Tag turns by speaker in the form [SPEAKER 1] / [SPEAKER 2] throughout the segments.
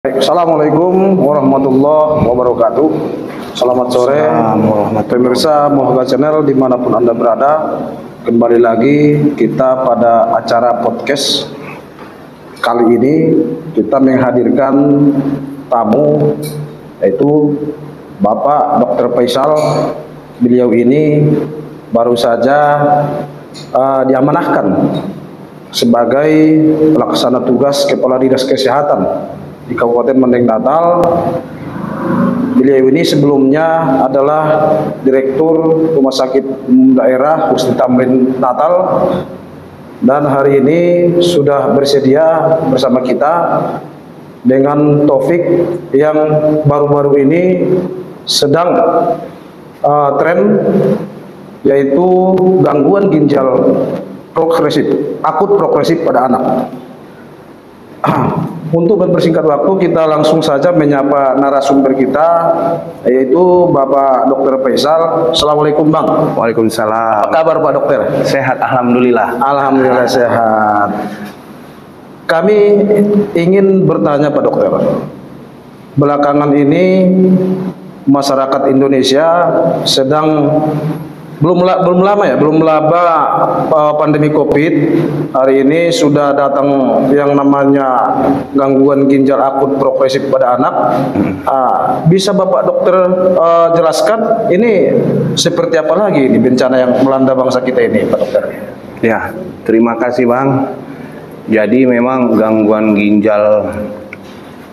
[SPEAKER 1] Assalamualaikum warahmatullahi wabarakatuh. Selamat sore pemirsa Mohaga Channel dimanapun Anda berada. Kembali lagi kita pada acara podcast. Kali ini kita menghadirkan tamu, yaitu Bapak Dr. Faisal. Beliau ini baru saja diamanahkan sebagai pelaksana tugas Kepala Dinas Kesehatan di Kabupaten Mandeng Natal. Beliau ini sebelumnya adalah Direktur Rumah Sakit Umum Daerah Husni Tamrin Natal, dan hari ini sudah bersedia bersama kita dengan topik yang baru-baru ini sedang tren, yaitu gangguan ginjal progresif, akut progresif pada anak. Untuk mempersingkat waktu, kita langsung saja menyapa narasumber kita, yaitu Bapak Dr. Faisal. Assalamualaikum Bang.
[SPEAKER 2] Waalaikumsalam.
[SPEAKER 1] Apa kabar Pak Dokter?
[SPEAKER 2] Sehat, alhamdulillah.
[SPEAKER 1] Alhamdulillah sehat. Kami ingin bertanya Pak Dokter, belakangan ini masyarakat Indonesia sedang belum lama pandemi Covid. Hari ini sudah datang yang namanya gangguan ginjal akut progresif pada anak. Bisa Bapak Dokter jelaskan ini seperti apa lagi ini bencana yang melanda bangsa kita ini, Pak Dokter?
[SPEAKER 2] Ya, terima kasih Bang. Jadi memang gangguan ginjal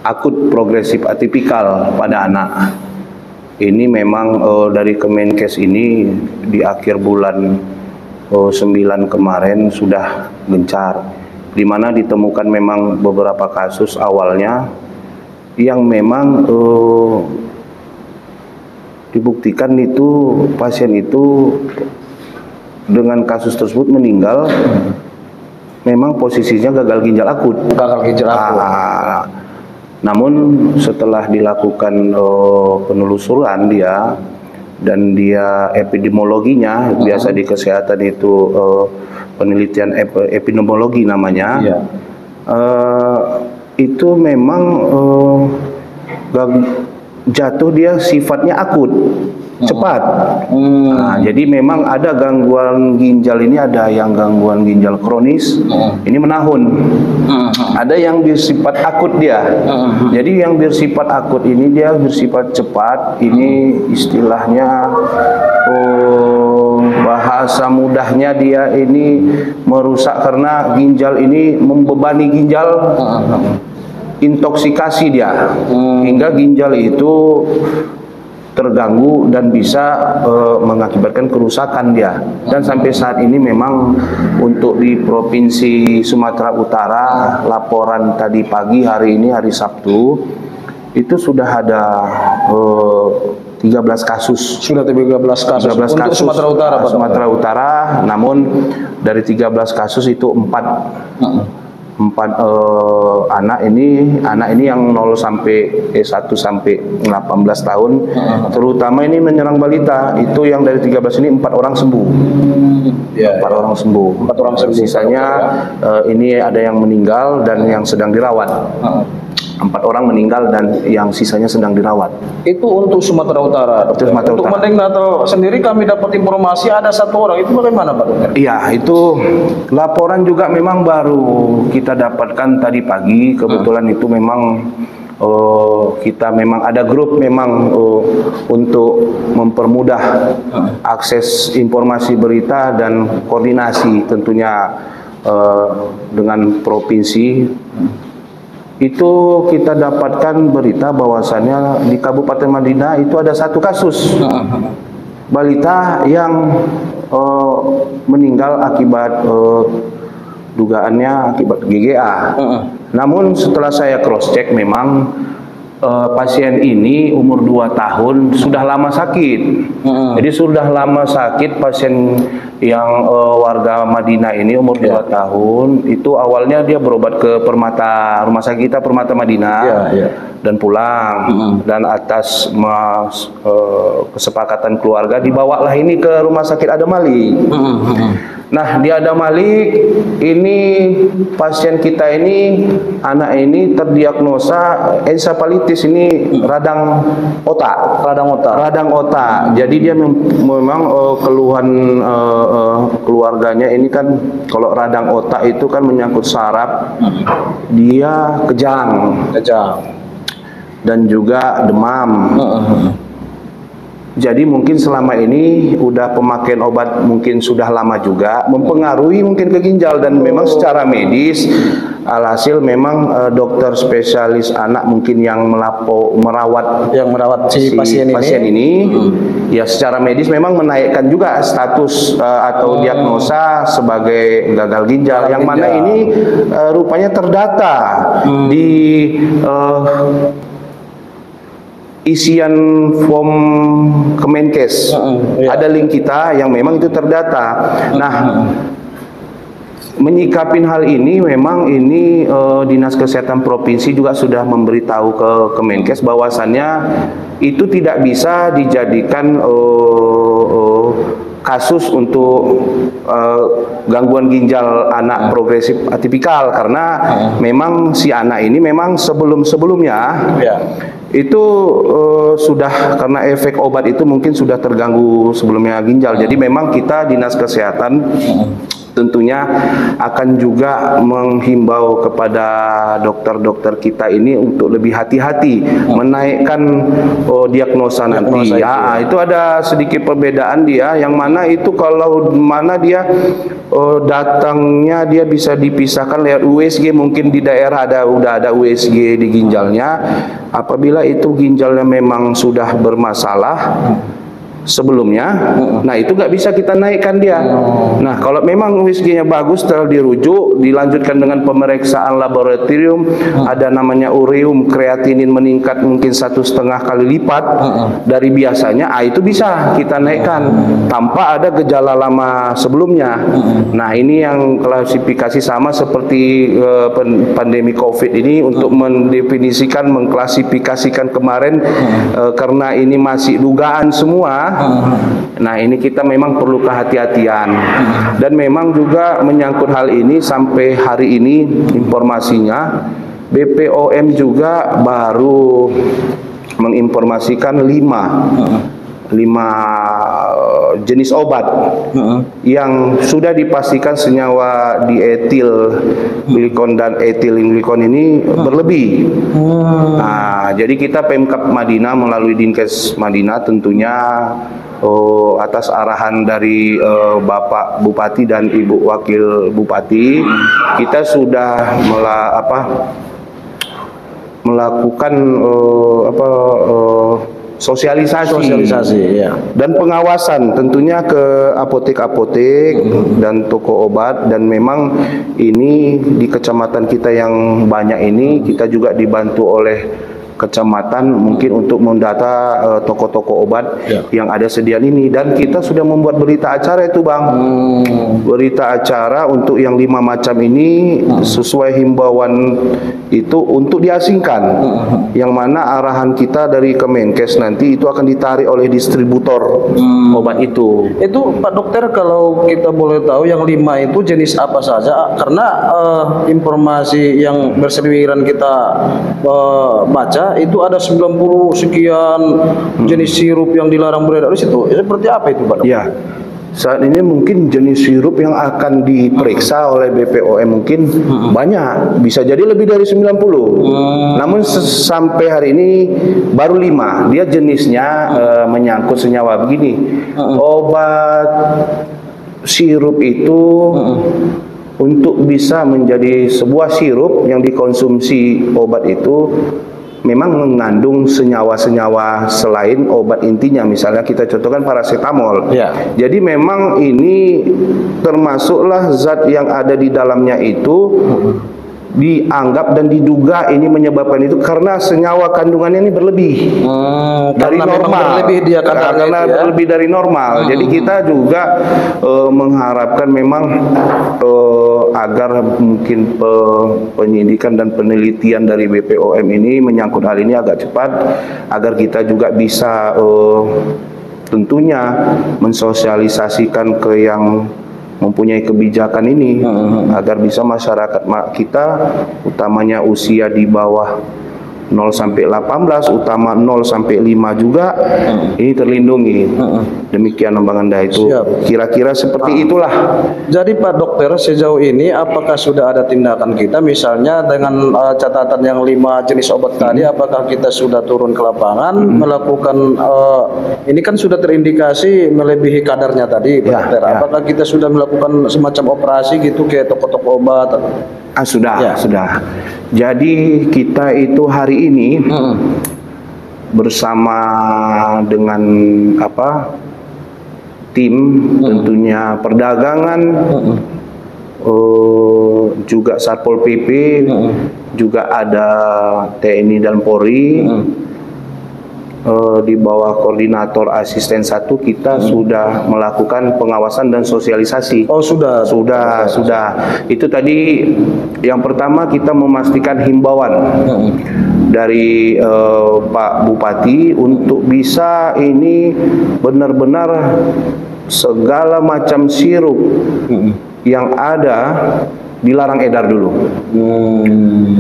[SPEAKER 2] akut progresif atipikal pada anak ini memang dari Kemenkes ini di akhir bulan 9 kemarin sudah gencar, di mana ditemukan memang beberapa kasus awalnya yang memang dibuktikan itu pasien itu dengan kasus tersebut meninggal memang posisinya gagal ginjal akut.
[SPEAKER 1] Gagal ginjal akut.
[SPEAKER 2] Namun setelah dilakukan penelusuran dia dan dia epidemiologinya, biasa di kesehatan itu penelitian epidemiologi namanya, itu memang jatuh dia sifatnya akut, cepat. Jadi memang ada gangguan ginjal ini, ada yang gangguan ginjal kronis, ini menahun. Ada yang bersifat akut dia. Jadi yang bersifat akut ini dia bersifat cepat. Ini istilahnya bahasa mudahnya dia ini merusak karena ginjal ini membebani ginjal. Intoksikasi dia hingga ginjal itu terganggu dan bisa mengakibatkan kerusakan dia. Dan sampai saat ini memang untuk di Provinsi Sumatera Utara, laporan tadi pagi, hari ini hari Sabtu, itu sudah ada 13 kasus.
[SPEAKER 1] Sudah 13 kasus.
[SPEAKER 2] 13
[SPEAKER 1] untuk
[SPEAKER 2] kasus
[SPEAKER 1] Sumatera Utara, Pak.
[SPEAKER 2] Sumatera Utara, namun dari 13 kasus itu 4 anak ini yang 0 sampai 1 sampai 18 tahun, terutama ini menyerang balita. Itu yang dari 13 ini 4 orang sembuh. 4 orang sembuh. 4 orang sembuh. Sisanya ini ada yang meninggal dan yang sedang dirawat. 4 orang meninggal dan yang sisanya sedang dirawat.
[SPEAKER 1] Itu untuk Sumatera Utara. Untuk Mandeng Natal sendiri kami dapat informasi ada 1 orang. Itu bagaimana Pak Dokter?
[SPEAKER 2] Iya, itu laporan juga memang baru kita dapatkan tadi pagi. Kebetulan itu memang kita memang ada grup memang untuk mempermudah akses informasi berita dan koordinasi tentunya dengan provinsi. Itu kita dapatkan berita bahwasannya di Kabupaten Madinah itu ada 1 kasus balita yang meninggal akibat dugaannya akibat GGA. Namun setelah saya cross check memang pasien ini umur 2 tahun sudah lama sakit. Jadi sudah lama sakit pasien yang warga Madinah ini umur 2 tahun. Itu awalnya dia berobat ke Permata, rumah sakit kita Permata Madinah. dan pulang. Dan atas kesepakatan keluarga dibawalah ini ke rumah sakit Adam Malik. Nah, di Adam Malik ini pasien kita ini, anak ini terdiagnosa encephalitis, ini radang otak. Radang otak. Jadi dia memang keluhan keluarganya ini kan, kalau radang otak itu kan menyangkut saraf, dia kejang dan juga demam. Jadi mungkin selama ini udah pemakaian obat mungkin sudah lama juga, mempengaruhi mungkin ke ginjal. Dan memang secara medis alhasil memang dokter spesialis anak mungkin yang merawat si pasien ini ya secara medis memang menaikkan juga status atau diagnosa sebagai gagal ginjal, yang mana ini rupanya terdata di isian form Kemenkes. Ada link kita yang memang itu terdata. Nah, menyikapin hal ini memang ini Dinas Kesehatan Provinsi juga sudah memberitahu ke Kemenkes bahwasannya itu tidak bisa dijadikan kasus untuk gangguan ginjal anak progresif atipikal, karena memang si anak ini memang sebelumnya itu sudah, karena efek obat itu mungkin sudah terganggu sebelumnya ginjal. Jadi memang kita Dinas Kesehatan tentunya akan juga menghimbau kepada dokter-dokter kita ini untuk lebih hati-hati menaikkan diagnosa nanti. Itu ada sedikit perbedaan dia, yang mana itu kalau mana dia datangnya dia bisa dipisahkan lewat USG, mungkin di daerah udah ada USG di ginjalnya. Apabila itu ginjalnya memang sudah bermasalah sebelumnya, nah itu nggak bisa kita naikkan dia. Nah, kalau memang USG-nya bagus, setelah dirujuk, dilanjutkan dengan pemeriksaan laboratorium, ada namanya ureum kreatinin meningkat mungkin 1,5 kali lipat dari biasanya, itu bisa kita naikkan tanpa ada gejala lama sebelumnya. Nah, ini yang klasifikasi sama seperti pandemi COVID ini untuk mendefinisikan, mengklasifikasikan kemarin, karena ini masih dugaan semua. Nah, ini kita memang perlu kehati-hatian, dan memang juga menyangkut hal ini sampai hari ini informasinya BPOM juga baru menginformasikan 5 jenis obat yang sudah dipastikan senyawa dietil glikon dan etilen glikon ini berlebih. Nah, jadi kita Pemkab Madinah melalui Dinkes Madinah tentunya atas arahan dari Bapak Bupati dan Ibu Wakil Bupati, kita sudah melakukan sosialisasi dan pengawasan tentunya ke apotek-apotek dan toko obat. Dan memang ini di kecamatan kita yang banyak ini, kita juga dibantu oleh kecamatan mungkin untuk mendata toko-toko obat yang ada sediaan ini, dan kita sudah membuat berita acara itu, Bang. Berita acara untuk yang 5 macam ini sesuai himbauan itu untuk diasingkan, yang mana arahan kita dari Kemenkes nanti itu akan ditarik oleh distributor obat itu.
[SPEAKER 1] Itu Pak Dokter, kalau kita boleh tahu yang 5 itu jenis apa saja? Karena informasi yang berseliweran kita baca itu ada 90 sekian jenis sirup yang dilarang beredar di situ. Seperti apa itu, Pak?
[SPEAKER 2] Ya, saat ini mungkin jenis sirup yang akan diperiksa oleh BPOM mungkin banyak, bisa jadi lebih dari 90. Namun sampai hari ini baru 5. Dia jenisnya menyangkut senyawa begini. Obat sirup itu untuk bisa menjadi sebuah sirup yang dikonsumsi obat itu memang mengandung senyawa-senyawa selain obat intinya. Misalnya kita contohkan paracetamol. Jadi memang ini termasuklah zat yang ada di dalamnya itu dianggap dan diduga ini menyebabkan itu karena senyawa kandungannya ini berlebih dari
[SPEAKER 1] karena memang
[SPEAKER 2] normal.
[SPEAKER 1] berlebih dia kadarnya
[SPEAKER 2] Karena
[SPEAKER 1] itu ya.
[SPEAKER 2] berlebih dari normal. Jadi kita juga mengharapkan memang agar mungkin penyidikan dan penelitian dari BPOM ini menyangkut hal ini agak cepat, agar kita juga bisa tentunya mensosialisasikan ke yang mempunyai kebijakan ini, agar bisa masyarakat kita, utamanya usia di bawah 0 sampai 18, utama 0 sampai 5 juga ini terlindungi. Demikian Bang Anda, itu
[SPEAKER 1] Siap.
[SPEAKER 2] kira-kira seperti itulah.
[SPEAKER 1] Jadi Pak Dokter, sejauh ini apakah sudah ada tindakan kita, misalnya dengan catatan yang 5 jenis obat tadi, apakah kita sudah turun ke lapangan melakukan ini kan sudah terindikasi melebihi kadarnya tadi Pak Dokter. Apakah kita sudah melakukan semacam operasi gitu kayak toko-toko obat?
[SPEAKER 2] Sudah. Jadi kita itu hari ini bersama dengan tim tentunya perdagangan, juga Satpol PP, juga ada TNI dan Polri. Di bawah koordinator asisten 1 kita sudah melakukan pengawasan dan sosialisasi.
[SPEAKER 1] Oh sudah.
[SPEAKER 2] Itu tadi yang pertama, kita memastikan himbauan dari Pak Bupati untuk bisa ini benar-benar segala macam sirup yang ada dilarang edar dulu.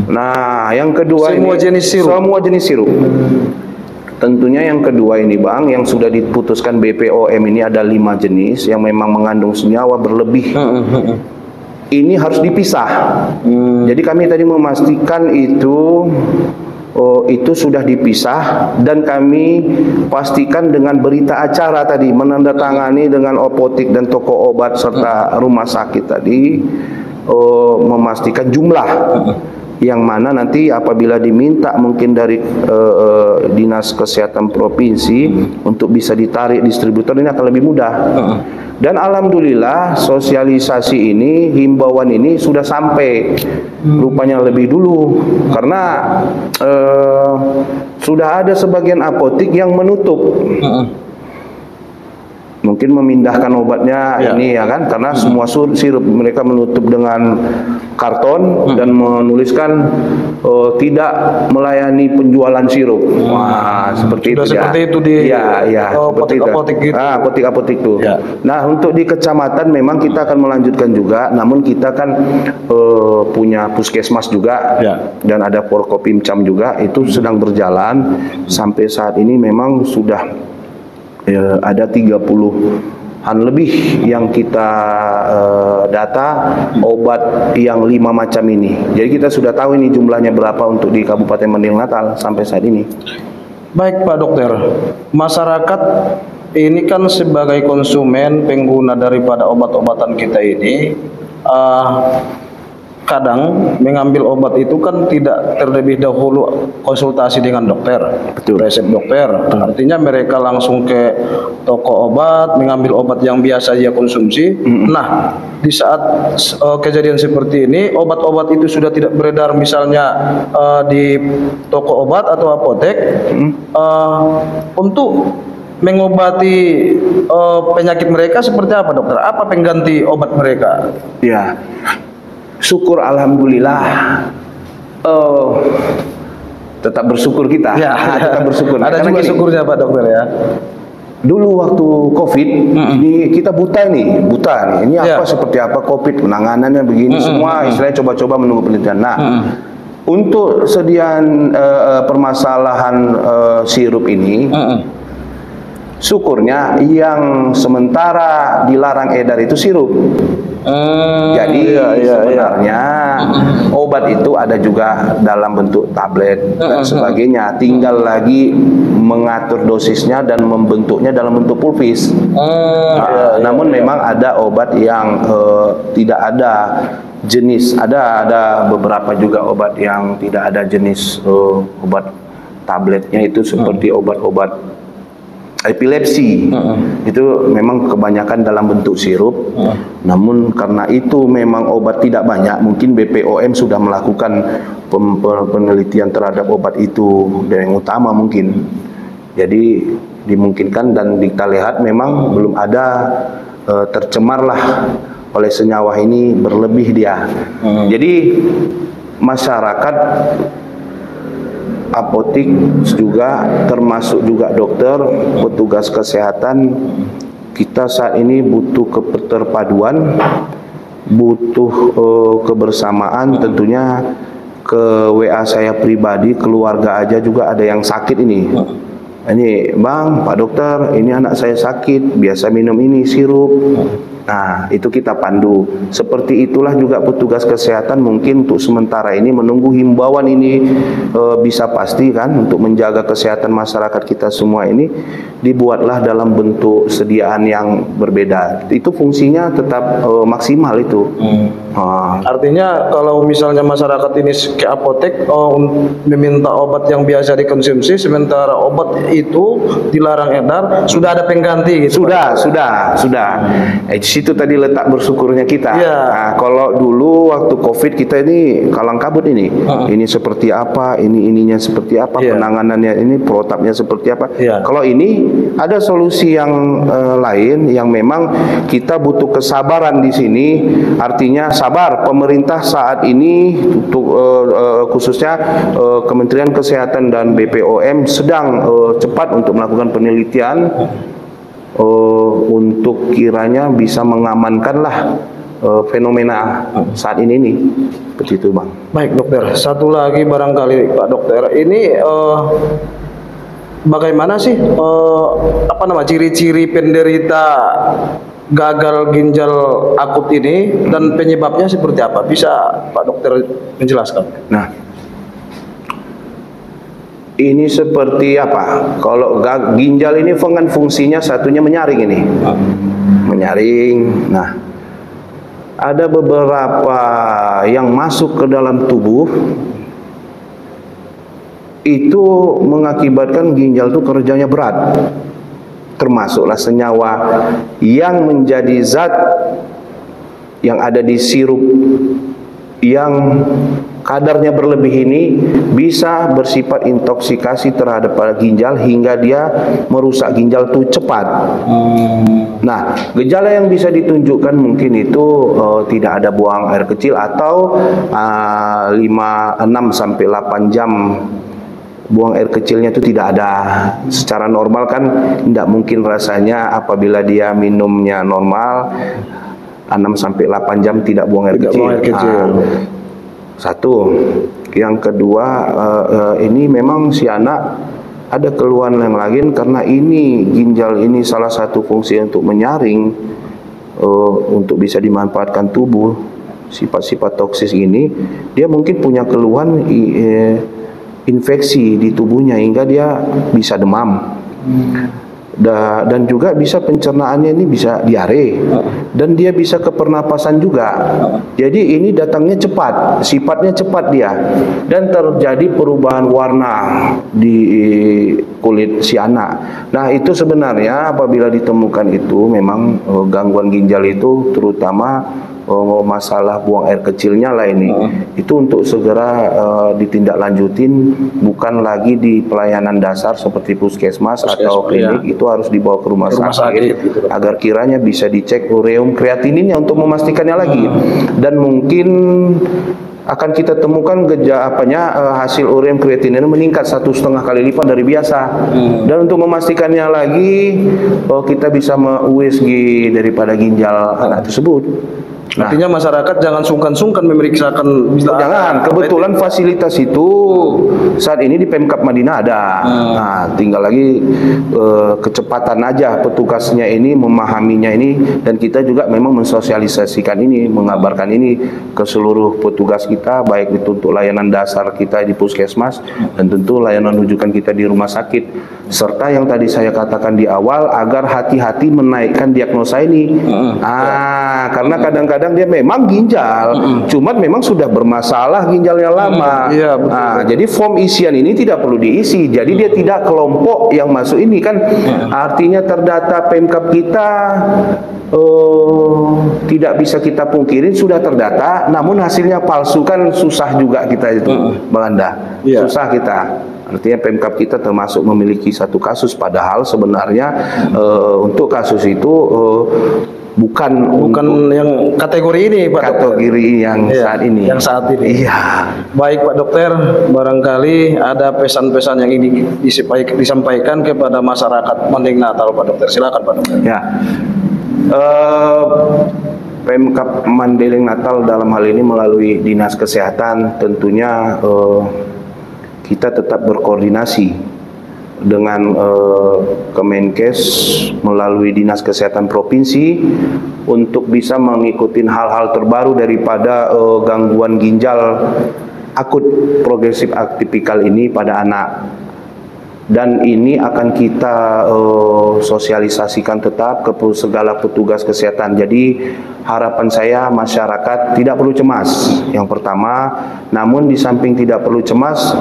[SPEAKER 2] Nah, yang kedua
[SPEAKER 1] Semua jenis sirup.
[SPEAKER 2] Tentunya yang kedua ini Bang, yang sudah diputuskan BPOM ini ada 5 jenis yang memang mengandung senyawa berlebih. Ini harus dipisah. Jadi kami tadi memastikan itu sudah dipisah, dan kami pastikan dengan berita acara tadi, menandatangani dengan apotek dan toko obat serta rumah sakit tadi, memastikan jumlah yang mana nanti apabila diminta mungkin dari Dinas Kesehatan Provinsi untuk bisa ditarik distributor, ini akan lebih mudah. Dan alhamdulillah sosialisasi ini, himbauan ini sudah sampai rupanya lebih dulu, karena sudah ada sebagian apotek yang menutup. Mungkin memindahkan obatnya ini ya kan, karena semua sirup mereka menutup dengan karton dan menuliskan tidak melayani penjualan sirup. Wah, seperti itu ya.
[SPEAKER 1] Seperti itu di
[SPEAKER 2] apotek-apotek gitu. Apotek-apotek itu. Nah, untuk di kecamatan memang kita akan melanjutkan juga, namun kita kan punya puskesmas juga dan ada Forkopimcam juga, itu sedang berjalan. Sampai saat ini memang sudah ada 30-an lebih yang kita data obat yang 5 macam ini. Jadi kita sudah tahu ini jumlahnya berapa untuk di Kabupaten Mandailing Natal sampai saat ini.
[SPEAKER 1] Baik Pak Dokter, masyarakat ini kan sebagai konsumen pengguna daripada obat-obatan kita ini, kadang mengambil obat itu kan tidak terlebih dahulu konsultasi dengan dokter, resep dokter. Artinya mereka langsung ke toko obat, mengambil obat yang biasa dia konsumsi. Nah, di saat kejadian seperti ini, obat-obat itu sudah tidak beredar misalnya di toko obat atau apotek, untuk mengobati penyakit mereka seperti apa dokter? Apa pengganti obat mereka?
[SPEAKER 2] Ya, syukur alhamdulillah, tetap bersyukur kita. Tetap bersyukur.
[SPEAKER 1] Ada juga syukurnya Pak Dokter ya.
[SPEAKER 2] Dulu waktu COVID ini kita buta nih. Ini apa seperti apa COVID, penanganannya begini, semua istilahnya coba-coba menunggu penelitian. Nah, untuk sediaan permasalahan sirup ini, syukurnya yang sementara dilarang edar itu sirup. Jadi sebenarnya obat itu ada juga dalam bentuk tablet dan sebagainya. Tinggal lagi mengatur dosisnya dan membentuknya dalam bentuk pulvis. Namun memang ada obat yang tidak ada jenis. Ada beberapa juga obat yang tidak ada jenis obat tabletnya, itu seperti obat-obat epilepsi. Itu memang kebanyakan dalam bentuk sirup. Namun karena itu memang obat tidak banyak, mungkin BPOM sudah melakukan penelitian terhadap obat itu dan yang utama mungkin. Jadi dimungkinkan dan kita lihat memang belum ada tercemarlah oleh senyawa ini berlebih dia. Jadi masyarakat, apotik juga termasuk juga dokter, petugas kesehatan, kita saat ini butuh keterpaduan, butuh kebersamaan. Tentunya ke WA saya pribadi, keluarga aja juga ada yang sakit ini. Ini bang, Pak Dokter, ini anak saya sakit, biasa minum ini sirup. Nah, itu kita pandu. Seperti itulah juga petugas kesehatan mungkin untuk sementara ini menunggu himbauan ini bisa pasti kan untuk menjaga kesehatan masyarakat kita semua ini dibuatlah dalam bentuk sediaan yang berbeda. Itu fungsinya tetap maksimal itu.
[SPEAKER 1] Artinya kalau misalnya masyarakat ini ke apotek meminta obat yang biasa dikonsumsi, sementara obat itu dilarang edar, sudah ada pengganti gitu.
[SPEAKER 2] Sudah. Di situ tadi letak bersyukurnya kita. Nah, kalau dulu waktu COVID kita ini kalang kabut ini. Ini seperti apa, ininya seperti apa, penanganannya ini, protapnya seperti apa. Kalau ini ada solusi yang lain yang memang kita butuh kesabaran di sini. Artinya sabar, pemerintah saat ini untuk khususnya Kementerian Kesehatan dan BPOM sedang cepat untuk melakukan penelitian untuk kiranya bisa mengamankanlah fenomena saat ini nih. Seperti itu bang.
[SPEAKER 1] Baik dokter, satu lagi barangkali Pak Dokter, ini bagaimana sih ciri-ciri penderita gagal ginjal akut ini dan penyebabnya seperti apa? Bisa Pak Dokter menjelaskan? Nah,
[SPEAKER 2] ini seperti apa? Kalau ginjal ini kan fungsinya satunya menyaring ini. Menyaring. Nah, ada beberapa yang masuk ke dalam tubuh itu mengakibatkan ginjal itu kerjanya berat. Termasuklah senyawa yang menjadi zat yang ada di sirup yang kadarnya berlebih ini bisa bersifat intoksikasi terhadap ginjal hingga dia merusak ginjal itu cepat. Nah, gejala yang bisa ditunjukkan mungkin itu tidak ada buang air kecil atau 6 sampai 8 jam buang air kecilnya itu tidak ada. Secara normal kan tidak mungkin rasanya apabila dia minumnya normal 6 sampai 8 jam tidak buang air kecil. Satu. Yang kedua, ini memang si anak ada keluhan yang lain karena ini ginjal ini salah satu fungsi untuk menyaring untuk bisa dimanfaatkan tubuh. Sifat-sifat toksis ini dia mungkin punya keluhan infeksi di tubuhnya hingga dia bisa demam. Dan juga bisa pencernaannya ini bisa diare dan dia bisa ke pernapasan juga. Jadi ini datangnya cepat, sifatnya cepat dia, dan terjadi perubahan warna di kulit si anak. Nah, itu sebenarnya apabila ditemukan itu memang gangguan ginjal itu terutama masalah buang air kecilnya lah ini. Itu untuk segera ditindaklanjutin, bukan lagi di pelayanan dasar seperti puskesmas atau klinik, itu harus dibawa ke rumah sakit agar kiranya bisa dicek ureum kreatininnya untuk memastikannya lagi. Dan mungkin akan kita temukan hasil ureum kreatinin meningkat 1,5 kali lipat dari biasa. Dan untuk memastikannya lagi kita bisa USG daripada ginjal anak tersebut. Nah,
[SPEAKER 1] artinya masyarakat jangan sungkan-sungkan memeriksakan.
[SPEAKER 2] Jangan, kebetulan fasilitas itu saat ini di Pemkab Madinah ada. Nah, tinggal lagi kecepatan aja petugasnya ini memahaminya ini, dan kita juga memang mensosialisasikan ini, mengabarkan ini ke seluruh petugas kita, baik itu untuk layanan dasar kita di puskesmas dan tentu layanan rujukan kita di rumah sakit, serta yang tadi saya katakan di awal agar hati-hati menaikkan diagnosa ini. Karena kadang-kadang kadang dia memang ginjal, cuman memang sudah bermasalah ginjalnya lama.
[SPEAKER 1] Iya, betul.
[SPEAKER 2] Nah, jadi form isian ini tidak perlu diisi. Jadi dia tidak kelompok yang masuk ini kan. Artinya terdata Pemkab kita tidak bisa kita pungkirin sudah terdata, namun hasilnya palsu kan susah juga kita itu, Bang Anda.
[SPEAKER 1] Iya.
[SPEAKER 2] Susah kita. Artinya Pemkab kita termasuk memiliki satu kasus, padahal sebenarnya untuk kasus itu bukan
[SPEAKER 1] yang kategori ini, Pak Dokter.
[SPEAKER 2] kategori yang saat ini.
[SPEAKER 1] Yang saat ini.
[SPEAKER 2] Iya.
[SPEAKER 1] Baik Pak Dokter, barangkali ada pesan-pesan yang ingin disampaikan kepada masyarakat Mandeng Natal, Pak Dokter. Silakan Pak Dokter.
[SPEAKER 2] Ya. Pemkab Mandailing Natal dalam hal ini melalui Dinas Kesehatan tentunya kita tetap berkoordinasi dengan Kemenkes melalui Dinas Kesehatan Provinsi untuk bisa mengikuti hal-hal terbaru daripada gangguan ginjal akut progresif atipikal ini pada anak. Dan ini akan kita sosialisasikan tetap ke segala petugas kesehatan. Jadi harapan saya masyarakat tidak perlu cemas. Yang pertama, namun di samping tidak perlu cemas,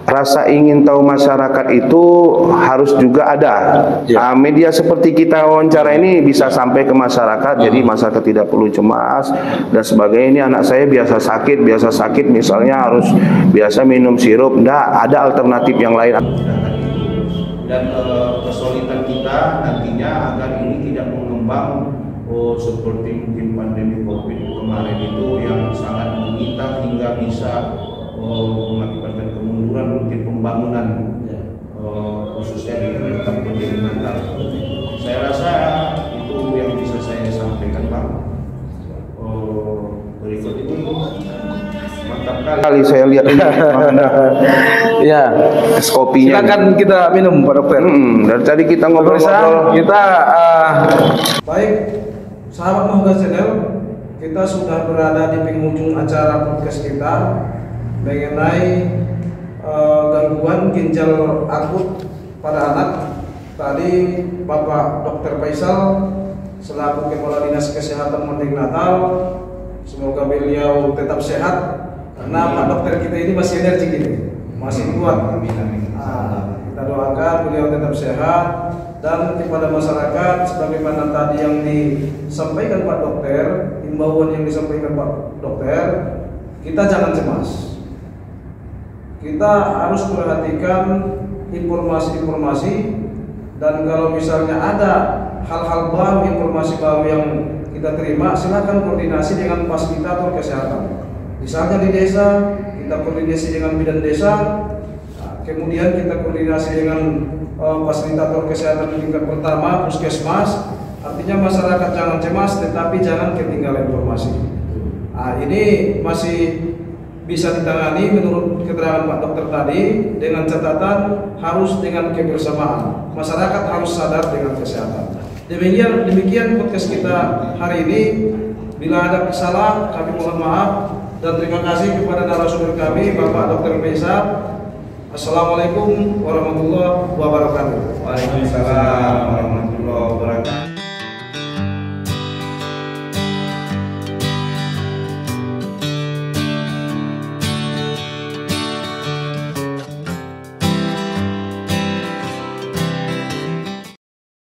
[SPEAKER 2] rasa ingin tahu masyarakat itu harus juga ada.
[SPEAKER 1] Ya.
[SPEAKER 2] Media seperti kita wawancara ini bisa sampai ke masyarakat, jadi masyarakat tidak perlu cemas dan sebagainya. Ini anak saya biasa sakit misalnya harus biasa minum sirup, enggak, ada alternatif yang lain. Dan kesulitan kita nantinya agar ini tidak mengembang seperti mungkin pandemi COVID kemarin itu yang sangat menyita hingga bisa mengakibatkan kemunduran mungkin pembangunan khususnya di Kabupaten Mandailing Natal. Saya rasa itu yang bisa saya sampaikan, Pak. Berikut ini mantap kali saya lihat ini.
[SPEAKER 1] Ya,
[SPEAKER 2] Es kopinya.
[SPEAKER 1] silakan kita minum Pak Dokter.
[SPEAKER 2] Dari tadi kita
[SPEAKER 1] Pemirsa,
[SPEAKER 2] ngobrol-ngobrol.
[SPEAKER 1] kita baik, sahabat Mahga Channel, kita sudah berada di penghujung acara podcast kita mengenai gangguan ginjal akut pada anak. Tadi Bapak Dr. Faisal selaku Kepala Dinas Kesehatan Mandailing Natal, semoga beliau tetap sehat karena Pak Dokter kita ini masih energi gini, masih kuat. Kita doakan beliau tetap sehat. Dan kepada masyarakat, sebagaimana tadi yang disampaikan Pak Dokter, himbauan yang disampaikan Pak Dokter, kita jangan cemas. Kita harus perhatikan informasi-informasi, dan kalau misalnya ada hal-hal baru, informasi baru yang kita terima, silakan koordinasi dengan fasilitator kesehatan. Misalnya di desa, kita koordinasi dengan bidan desa, kemudian kita koordinasi dengan fasilitator kesehatan di tingkat pertama, puskesmas. Artinya masyarakat jangan cemas, tetapi jangan ketinggalan informasi. Ini masih bisa ditangani menurut keterangan Pak Dokter tadi, dengan catatan harus dengan kebersamaan. Masyarakat harus sadar dengan kesehatan. Demikian podcast kita hari ini. Bila ada kesalahan, kami mohon maaf, dan terima kasih kepada narasumber kami Bapak Dr. Faisal. Assalamualaikum warahmatullahi wabarakatuh.
[SPEAKER 2] Waalaikumsalam warahmatullahi wabarakatuh.